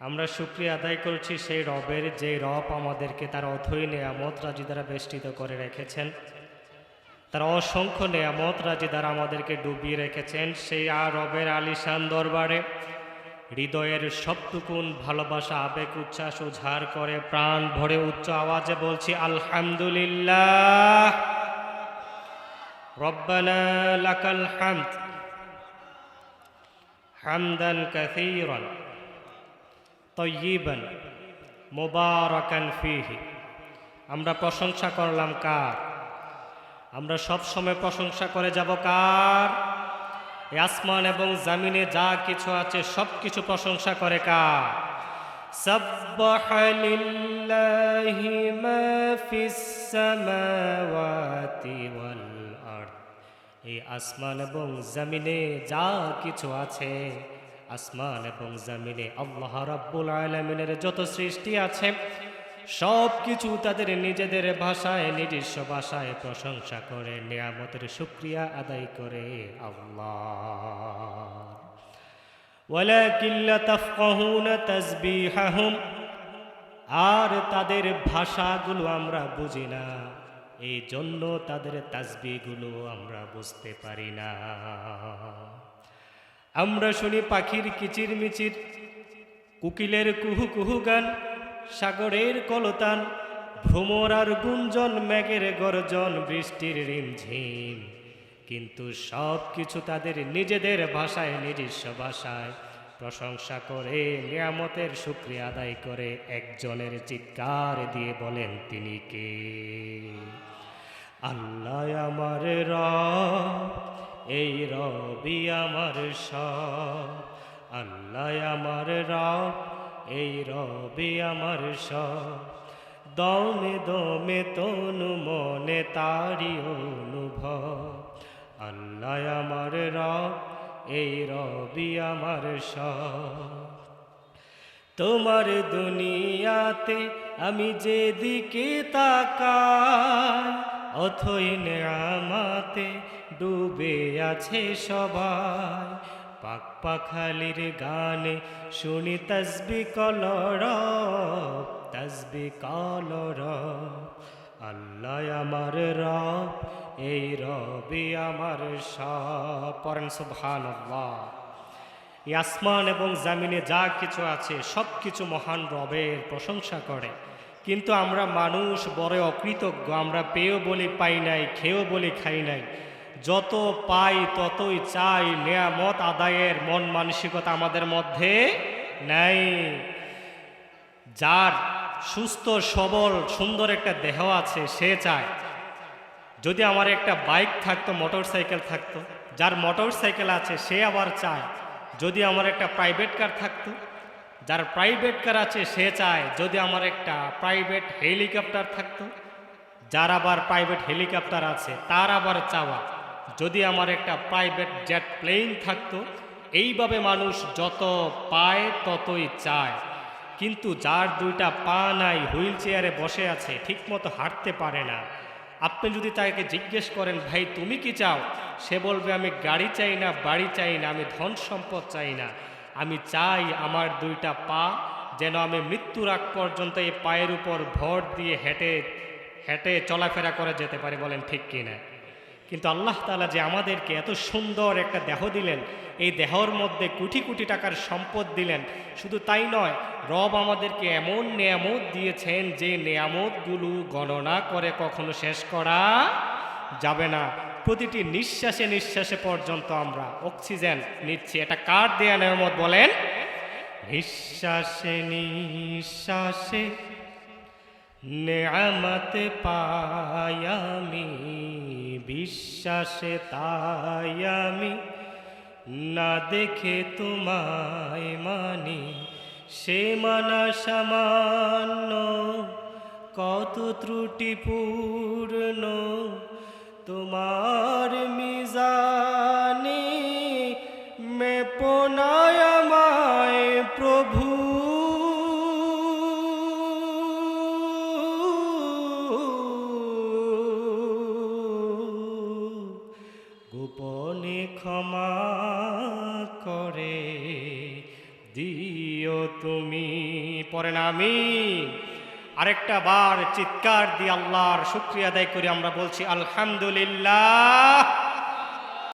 আমরা শুকরিয়া আদায় করছি সেই রবের, যে রব আমাদেরকে তার অথৈ নেয়ামত রাজি দ্বারা বেষ্টিত করে রেখেছেন, তার অসংখ্য নেয়ামত রাজি দ্বারা আমাদেরকে ডুবিয়ে রেখেছেন। সেই আর রবের আলিশান দরবারে হৃদয়ের সবটুকুন ভালোবাসা, আবেগ, উচ্ছ্বাস উজাড় করে প্রাণ ভরে উচ্চ আওয়াজে বলছি আলহামদুলিল্লাহ। রব্বানা লাকাল হামদ হামদান কাসীরান তয়্যিবান মুবারাকান ফীহি। আমরা প্রশংসা করলাম কার? আমরা সব সময় প্রশংসা করে যাব কার? এই আসমান এবং জমিনে যা কিছু আছে সব কিছু প্রশংসা করে কার? সাব্বাহা লিল্লাহি মা ফিস সামাওয়াতি ওয়াল আরদ। এই আসমান এবং জমিনে যা কিছু আছে, আসমান এবং জমিনে আল্লাহ রাব্বুল আলামিনের যত সৃষ্টি আছে সব কিছু তাদের নিজেদের ভাষায়, নিজস্ব ভাষায় প্রশংসা করে, নিয়ামতের শুকরিয়া আদায় করে আল্লাহ। ওয়ালাকিন লা তাফকাহুনা তাসবিহাহুম। আর তাদের ভাষাগুলো আমরা বুঝি না, এই জন্য তাদের তাসবিহগুলো আমরা বুঝতে পারি না। আমরা শুনি পাখির কিচিরমিচির, কোকিলের কুহু কুহু গান, সাগরের কলতান, ভ্রমর আর গুঞ্জন, মেঘের গর্জন, বৃষ্টির রিমঝিম, কিন্তু সব কিছু তাদের নিজেদের ভাষায়, নিজস্ব ভাষায় প্রশংসা করে, নিয়ামতের শুকরিয়া আদায় করে। একজনের চিৎকার দিয়ে বলেন তিনি কে? আল্লাহ আমার রব, এই রবি আমার সব। আল্লাহ আমার রব, এই রবি আমার সব। দমে দমে তনু মনে তারি অনুভব। আল্লাহ আমার রব, এই রবি আমার সব। তোমার দুনিয়াতে আমি যেদিকে তাকাই, অথই নেয়ামতে ডুবে আছে সবাই। পাক পাখালির গানে শুনি তাসবিহ কলরব, তাসবিহ কলরব। আল্লাহ আমার রব, এই রবি আমার সব। পড়েন সুবহানাল্লাহ। এই আসমান এবং জমিনে যা কিছু আছে সব কিছু মহান রবের প্রশংসা করে, কিন্তু আমরা মানুষ বড় অকৃতজ্ঞ। আমরা পেয়েও বলি পাই নাই, খেয়েও বলি খাই নাই। যত পাই ততই চাই, নেয়ামত আদায়ের মন মানসিকতা আমাদের মধ্যে নাই। যার সুস্থ সবল সুন্দর একটা দেহ আছে সে চায় যদি আমার একটা বাইক থাকতো, মোটর সাইকেল থাকতো। যার মোটর সাইকেল আছে সে আবার চায় যদি আমার একটা প্রাইভেট কার থাকতো। যার প্রাইভেট কার আছে সে চায় যদি আমার একটা প্রাইভেট হেলিকপ্টার থাকতো। যার আবার প্রাইভেট হেলিকপ্টার আছে তার আবার চাওয়া যদি আমার একটা প্রাইভেট জেট প্লেন থাকতো। এইভাবে মানুষ যত পায় ততই চায়, কিন্তু যার দুইটা পা নাই, হুইল চেয়ারে বসে আছে, ঠিকমতো হাঁটতে পারে না, আপনি যদি তাকে জিজ্ঞেস করেন ভাই তুমি কি চাও, সে বলবে আমি গাড়ি চাই না, বাড়ি চাই না, আমি ধন সম্পদ চাই না, আমি চাই আমার দুইটা পা যেন আমি মৃত্যুর আগ পর্যন্ত এই পায়ের উপর ভর দিয়ে হেঁটে হেঁটে চলাফেরা করে যেতে পারি। বলেন ঠিক কিনা? কিন্তু আল্লাহ তাআলা যে আমাদেরকে এত সুন্দর একটা দেহ দিলেন, এই দেহর মধ্যে কোটি কোটি টাকার সম্পদ দিলেন, শুধু তাই নয়, রব আমাদেরকে এমন নেয়ামত দিয়েছেন যে নেয়ামতগুলো গণনা করে কখনো শেষ করা যাবে না। প্রতিটি নিঃশ্বাসে নিঃশ্বাসে পর্যন্ত আমরা অক্সিজেন নিচ্ছি, এটা কার দেয়া নেয়ামত বলেন? নিঃশ্বাসে নিঃশ্বাসে নেয়ামত পাই আমি, বিশ্বাসে তাই আমি না দেখে তোমায় মানি। সে মানা সামান্য, কত ত্রুটিপূর্ণ তোমার মিজানে, মেপনায় আমায় প্রভু। গোপনে ক্ষমা করে দিও তুমি, পড়েন আমিন। আরেকটা বার চিৎকার দিয়ে আল্লাহর শুকরিয়া আদায় করে আমরা বলছি আলহামদুলিল্লাহ।